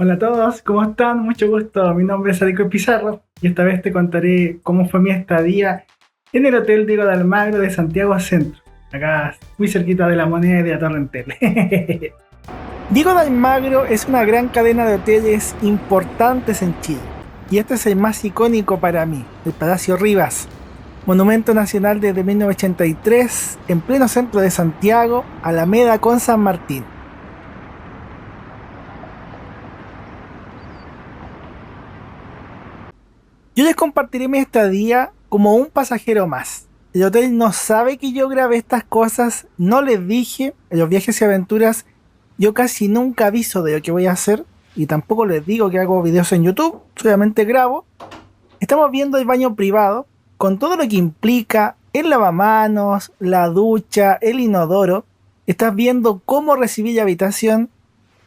Hola a todos, ¿cómo están? Mucho gusto. Mi nombre es Arico Pizarro y esta vez te contaré cómo fue mi estadía en el Hotel Diego de Almagro de Santiago Centro, acá muy cerquita de la Moneda y de la Torre Entel. Diego de Almagro es una gran cadena de hoteles importantes en Chile y este es el más icónico para mí, el Palacio Rivas, monumento nacional desde 1983 en pleno centro de Santiago, Alameda con San Martín. Yo les compartiré mi estadía como un pasajero más. El hotel no sabe que yo grabé estas cosas, no les dije. En los viajes y aventuras yo casi nunca aviso de lo que voy a hacer y tampoco les digo que hago videos en YouTube, solamente grabo. Estamos viendo el baño privado con todo lo que implica el lavamanos, la ducha, el inodoro. Estás viendo cómo recibí la habitación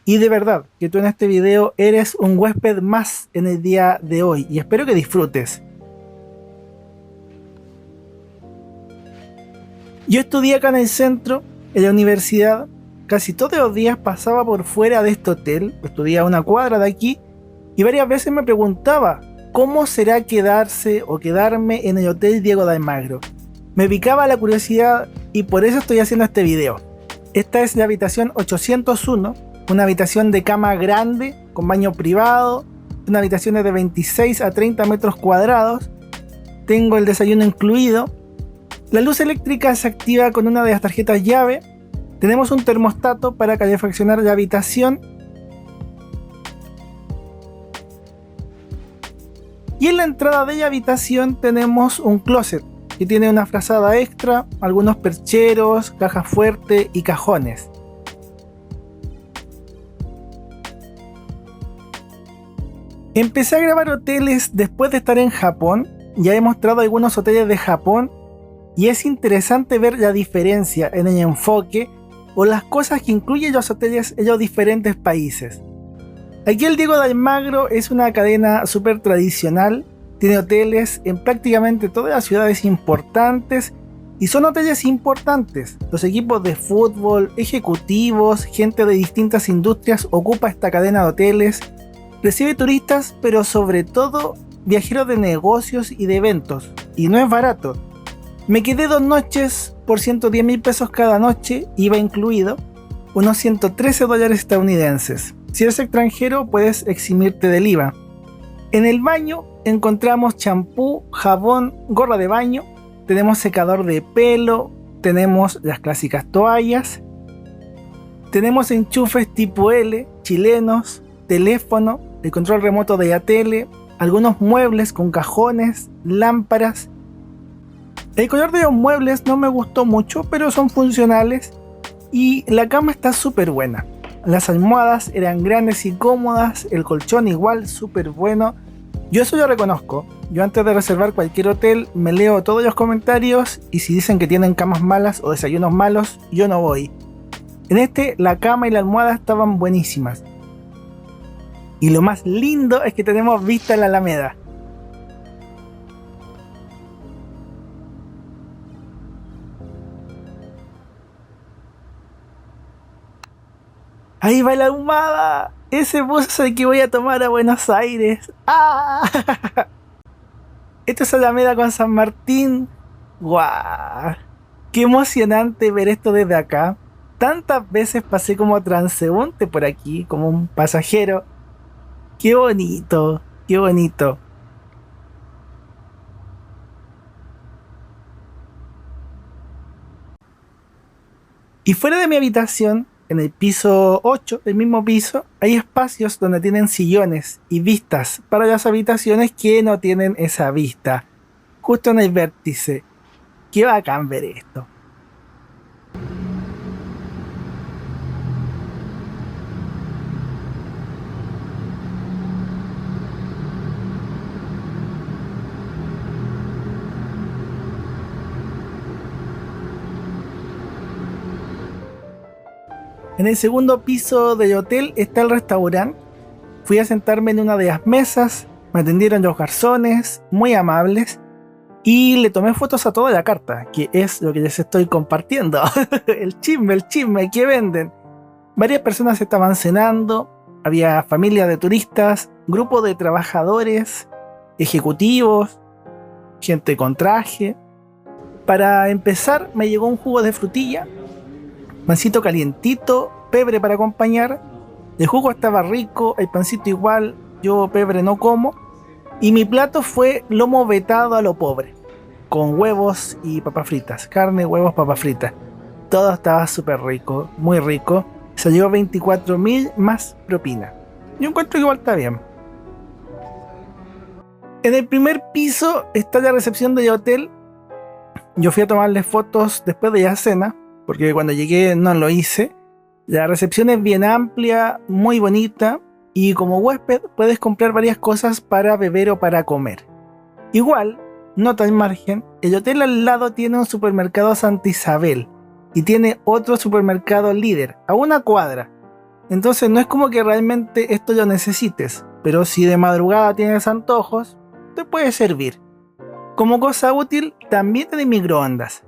y de verdad que tú en este video eres un huésped más en el día de hoy y espero que disfrutes. Yo estudié acá en el centro, en la universidad. Casi todos los días pasaba por fuera de este hotel, estudié a una cuadra de aquí y varias veces me preguntaba cómo será quedarse o quedarme en el Hotel Diego de Almagro. Me picaba la curiosidad y por eso estoy haciendo este video. Esta es la habitación 801, una habitación de cama grande con baño privado, una habitación de 26 a 30 metros cuadrados. Tengo el desayuno incluido. La luz eléctrica se activa con una de las tarjetas llave. Tenemos un termostato para calefaccionar la habitación. Y en la entrada de la habitación tenemos un closet que tiene una frazada extra, algunos percheros, caja fuerte y cajones. Empecé a grabar hoteles después de estar en Japón. Ya he mostrado algunos hoteles de Japón y es interesante ver la diferencia en el enfoque o las cosas que incluyen los hoteles en los diferentes países. Aquí el Diego de Almagro es una cadena súper tradicional, tiene hoteles en prácticamente todas las ciudades importantes y son hoteles importantes. Los equipos de fútbol, ejecutivos, gente de distintas industrias ocupa esta cadena de hoteles. Recibe turistas, pero sobre todo viajeros de negocios y de eventos. Y no es barato. Me quedé 2 noches por 110.000 pesos cada noche, IVA incluido, unos 113 dólares estadounidenses. Si eres extranjero, puedes eximirte del IVA. En el baño encontramos champú, jabón, gorra de baño, tenemos secador de pelo, tenemos las clásicas toallas, tenemos enchufes tipo L, chilenos, teléfono, el control remoto de la tele, algunos muebles con cajones, lámparas. El color de los muebles no me gustó mucho, pero son funcionales y la cama está súper buena. Las almohadas eran grandes y cómodas, el colchón igual súper bueno. Yo eso lo reconozco. Yo antes de reservar cualquier hotel me leo todos los comentarios y si dicen que tienen camas malas o desayunos malos, yo no voy. En este la cama y la almohada estaban buenísimas. Y lo más lindo es que tenemos vista a la Alameda. Ahí va la ahumada. Ese bus es el que voy a tomar a Buenos Aires. ¡Ah! Esto es Alameda con San Martín. ¡Guau! Qué emocionante ver esto desde acá. Tantas veces pasé como transeúnte por aquí, como un pasajero. Qué bonito, qué bonito. Y fuera de mi habitación, en el piso 8 del mismo piso, hay espacios donde tienen sillones y vistas para las habitaciones que no tienen esa vista. Justo en el vértice. Qué bacán ver esto. En el segundo piso del hotel está el restaurante. Fui a sentarme en una de las mesas, me atendieron los garzones, muy amables, y le tomé fotos a toda la carta, que es lo que les estoy compartiendo. El chisme que venden. Varias personas estaban cenando, había familias de turistas, grupos de trabajadores, ejecutivos, gente con traje. Para empezar me llegó un jugo de frutilla, pancito calientito, pebre para acompañar. El jugo estaba rico, el pancito igual, yo pebre no como. Y mi plato fue lomo vetado a lo pobre, con huevos y papas fritas, carne, huevos, papas fritas. Todo estaba súper rico, muy rico. Salió 24.000 más propina. Yo encuentro que igual está bien. En el primer piso está la recepción del hotel. Yo fui a tomarle fotos después de la cena, porque cuando llegué no lo hice. La recepción es bien amplia, muy bonita, y como huésped puedes comprar varias cosas para beber o para comer. Igual, nota al margen, el hotel al lado tiene un supermercado Santa Isabel y tiene otro supermercado Líder a una cuadra. Entonces no es como que realmente esto lo necesites, pero si de madrugada tienes antojos, te puede servir. Como cosa útil, también tiene microondas.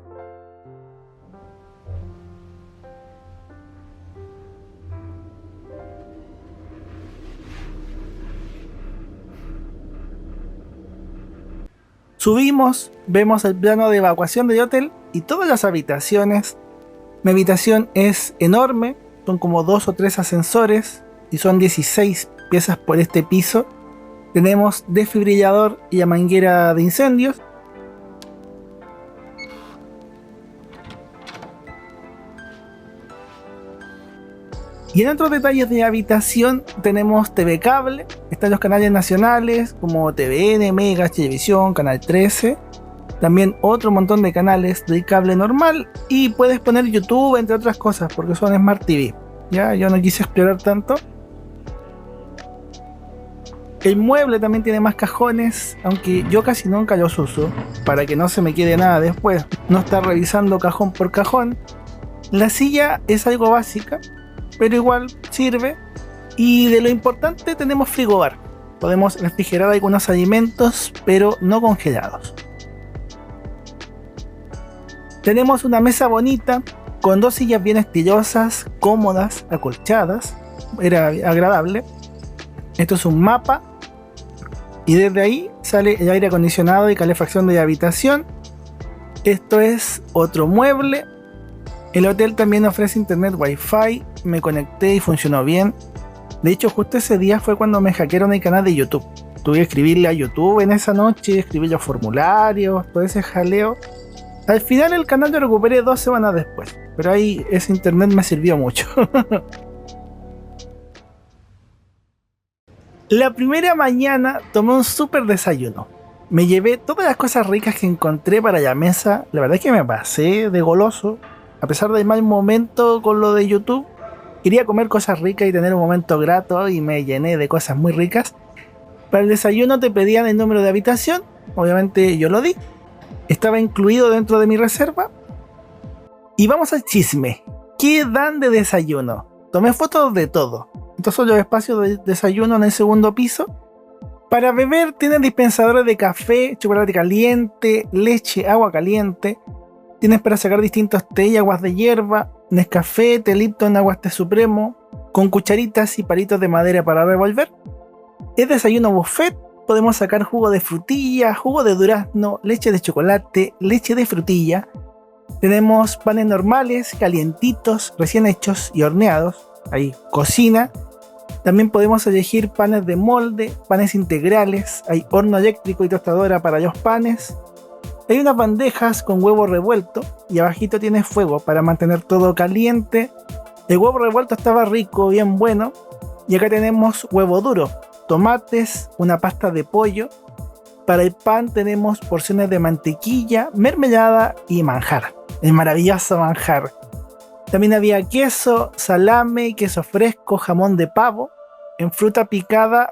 Subimos, vemos el plano de evacuación del hotel y todas las habitaciones. Mi habitación es enorme, son como 2 o 3 ascensores y son 16 piezas por este piso. Tenemos desfibrilador y la manguera de incendios. Y en otros detalles de la habitación tenemos TV cable, están los canales nacionales como TVN, Mega, Televisión, Canal 13. También otro montón de canales de cable normal y puedes poner YouTube entre otras cosas porque son Smart TV. Ya, yo no quise explorar tanto. El mueble también tiene más cajones, aunque yo casi nunca los uso para que no se me quede nada después, no estar revisando cajón por cajón. La silla es algo básica, pero igual sirve. Y de lo importante tenemos frigobar. Podemos refrigerar algunos alimentos, pero no congelados. Tenemos una mesa bonita, con 2 sillas bien estilosas, cómodas, acolchadas. Era agradable. Esto es un mapa. Y desde ahí sale el aire acondicionado y calefacción de la habitación. Esto es otro mueble. El hotel también ofrece internet wifi. Me conecté y funcionó bien. De hecho, justo ese día fue cuando me hackearon el canal de YouTube. Tuve que escribirle a YouTube en esa noche, escribir los formularios, todo ese jaleo. Al final el canal lo recuperé 2 semanas después. Pero ahí ese internet me sirvió mucho. La primera mañana tomé un súper desayuno. Me llevé todas las cosas ricas que encontré para la mesa. La verdad es que me pasé de goloso. A pesar del mal momento con lo de YouTube, quería comer cosas ricas y tener un momento grato y me llené de cosas muy ricas. Para el desayuno te pedían el número de habitación. Obviamente yo lo di. Estaba incluido dentro de mi reserva. Y vamos al chisme. ¿Qué dan de desayuno? Tomé fotos de todo. Estos son los espacios de desayuno en el segundo piso. Para beber tienen dispensadores de café, chocolate caliente, leche, agua caliente. Tienes para sacar distintos té y aguas de hierba, Nescafé, té Lipton, aguas té supremo, con cucharitas y palitos de madera para revolver. Es desayuno buffet. Podemos sacar jugo de frutilla, jugo de durazno, leche de chocolate, leche de frutilla. Tenemos panes normales, calientitos, recién hechos y horneados. Hay cocina. También podemos elegir panes de molde, panes integrales. Hay horno eléctrico y tostadora para los panes. Hay unas bandejas con huevo revuelto y abajito tiene fuego para mantener todo caliente. El huevo revuelto estaba rico, bien bueno. Y acá tenemos huevo duro, tomates, una pasta de pollo. Para el pan tenemos porciones de mantequilla, mermelada y manjar. El maravilloso manjar. También había queso, salame, queso fresco, jamón de pavo. En fruta picada,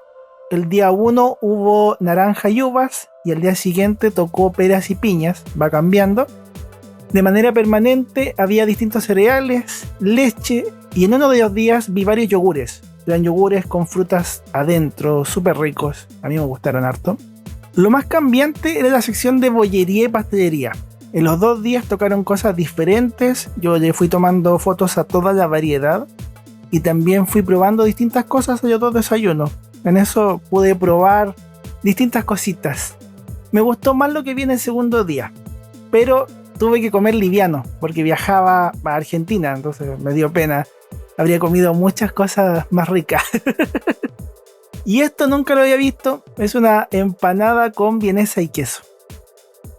el día 1 hubo naranja y uvas y el día siguiente tocó peras y piñas, va cambiando. De manera permanente había distintos cereales, leche y en uno de los días vi varios yogures. Eran yogures con frutas adentro, súper ricos, a mí me gustaron harto. Lo más cambiante era la sección de bollería y pastelería. En los 2 días tocaron cosas diferentes, yo le fui tomando fotos a toda la variedad. y también fui probando distintas cosas en otros desayunos. En eso pude probar distintas cositas. Me gustó más lo que vi en el segundo día, pero tuve que comer liviano porque viajaba a Argentina, entonces me dio pena. Habría comido muchas cosas más ricas. Y esto nunca lo había visto, es una empanada con vienesa y queso.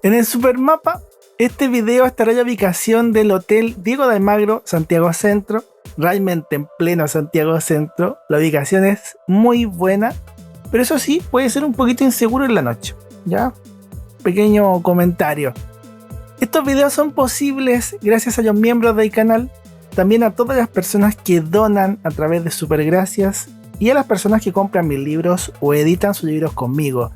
En el supermapa, este video estará en la ubicación del Hotel Diego de Almagro, Santiago Centro. Realmente en pleno Santiago Centro. La ubicación es muy buena, pero eso sí, puede ser un poquito inseguro en la noche. ¿Ya? Pequeño comentario. Estos videos son posibles gracias a los miembros del canal, también a todas las personas que donan a través de Supergracias y a las personas que compran mis libros o editan sus libros conmigo.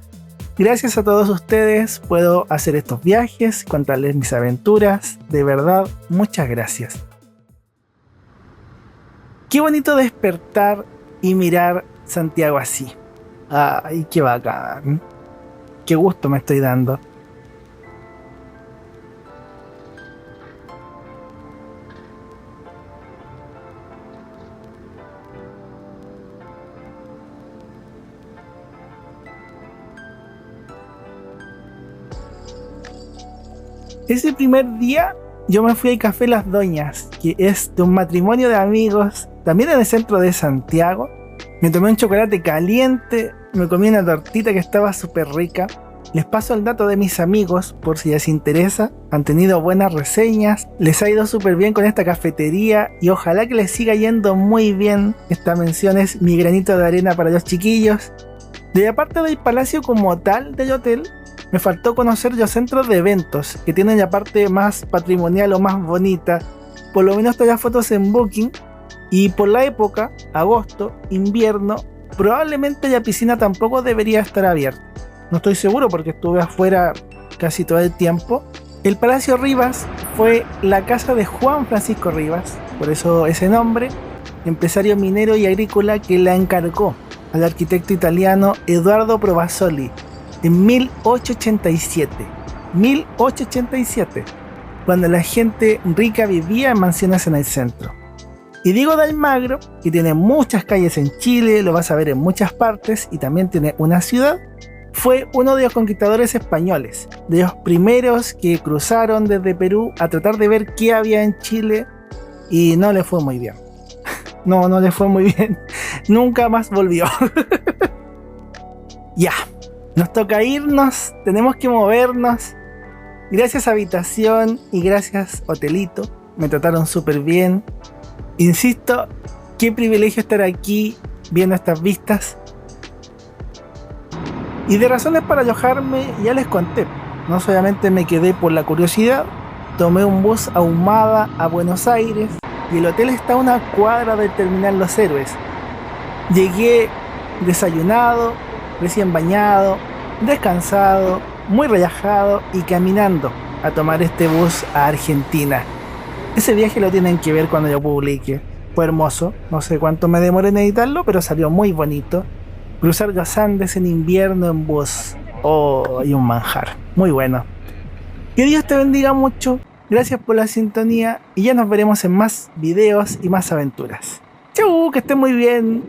Gracias a todos ustedes puedo hacer estos viajes, contarles mis aventuras. De verdad, muchas gracias. Qué bonito despertar y mirar Santiago así. Ay, qué bacán. Qué gusto me estoy dando. Ese primer día yo me fui al Café Las Doñas, que es de un matrimonio de amigos, también en el centro de Santiago. Me tomé un chocolate caliente, me comí una tortita que estaba súper rica. Les paso el dato de mis amigos por si les interesa. Han tenido buenas reseñas, les ha ido súper bien con esta cafetería y ojalá que les siga yendo muy bien. Esta mención es mi granito de arena para los chiquillos. De aparte del palacio como tal del hotel, me faltó conocer los centros de eventos que tienen la parte más patrimonial o más bonita. Por lo menos todas las fotos en Booking. Y por la época, agosto, invierno, probablemente la piscina tampoco debería estar abierta. No estoy seguro porque estuve afuera casi todo el tiempo. El Palacio Rivas fue la casa de Juan Francisco Rivas, por eso ese nombre, empresario minero y agrícola que la encargó al arquitecto italiano Edoardo Provasoli en 1887. 1887, cuando la gente rica vivía en mansiones en el centro. Y Diego de Almagro, que tiene muchas calles en Chile, lo vas a ver en muchas partes, y también tiene una ciudad, fue uno de los conquistadores españoles, de los primeros que cruzaron desde Perú a tratar de ver qué había en Chile, y no le fue muy bien. No le fue muy bien. Nunca más volvió. Ya, nos toca irnos, tenemos que movernos. Gracias Habitación y gracias Hotelito, me trataron súper bien. Insisto, qué privilegio estar aquí viendo estas vistas. Y de razones para alojarme ya les conté. No solamente me quedé por la curiosidad, tomé un bus a Ahumada a Buenos Aires y el hotel está a una cuadra del Terminal Los Héroes. Llegué desayunado, recién bañado, descansado, muy relajado y caminando a tomar este bus a Argentina. Ese viaje lo tienen que ver cuando yo publique. Fue hermoso, no sé cuánto me demoré en editarlo, pero salió muy bonito. Cruzar los Andes en invierno en bus. Oh, y un manjar. Muy bueno. Que Dios te bendiga mucho. Gracias por la sintonía y ya nos veremos en más videos y más aventuras. Chau, que estés muy bien.